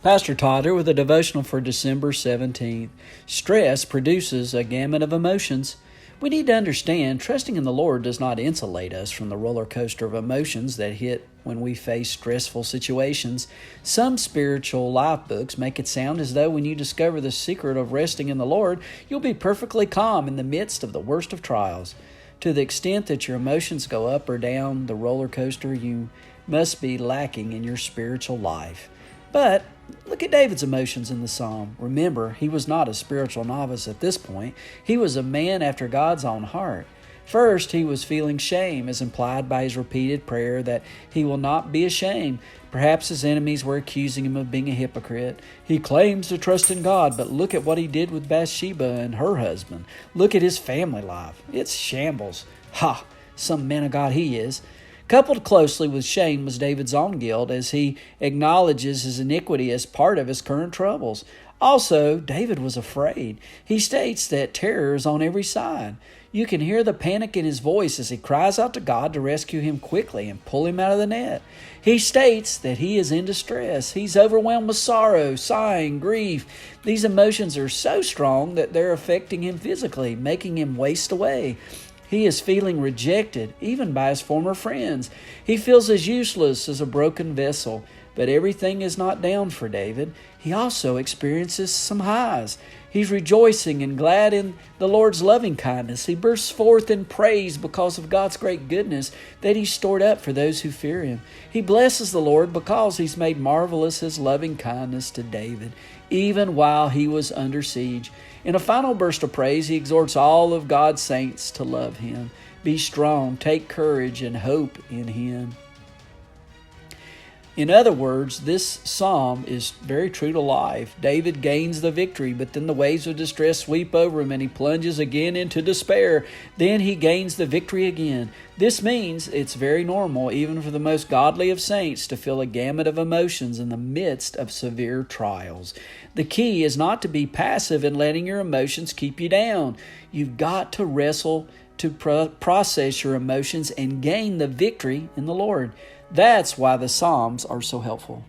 Pastor Todd here with a devotional for December 17th. Stress produces a gamut of emotions. We need to understand trusting in the Lord does not insulate us from the roller coaster of emotions that hit when we face stressful situations. Some spiritual life books make it sound as though when you discover the secret of resting in the Lord, you'll be perfectly calm in the midst of the worst of trials. To the extent that your emotions go up or down the roller coaster, you must be lacking in your spiritual life. But look at David's emotions in the psalm. Remember, he was not a spiritual novice at this point. He was a man after God's own heart. First, he was feeling shame, as implied by his repeated prayer that he will not be ashamed. Perhaps his enemies were accusing him of being a hypocrite. He claims to trust in God, but look at what he did with Bathsheba and her husband. Look at his family life. It's shambles. Ha! Some man of God he is. Coupled closely with shame was David's own guilt, as he acknowledges his iniquity as part of his current troubles. Also, David was afraid. He states that terror is on every side. You can hear the panic in his voice as he cries out to God to rescue him quickly and pull him out of the net. He states that he is in distress. He's overwhelmed with sorrow, sighing, grief. These emotions are so strong that they're affecting him physically, making him waste away. He is feeling rejected, even by his former friends. He feels as useless as a broken vessel. But everything is not down for David. He also experiences some highs. He's rejoicing and glad in the Lord's loving kindness. He bursts forth in praise because of God's great goodness that He's stored up for those who fear Him. He blesses the Lord because He's made marvelous His loving kindness to David, even while he was under siege. In a final burst of praise, he exhorts all of God's saints to love Him. Be strong, take courage, and hope in Him. In other words, this psalm is very true to life. David gains the victory, but then the waves of distress sweep over him and he plunges again into despair. Then he gains the victory again. This means it's very normal, even for the most godly of saints, to feel a gamut of emotions in the midst of severe trials. The key is not to be passive in letting your emotions keep you down. You've got to wrestle to process your emotions and gain the victory in the Lord. That's why the Psalms are so helpful.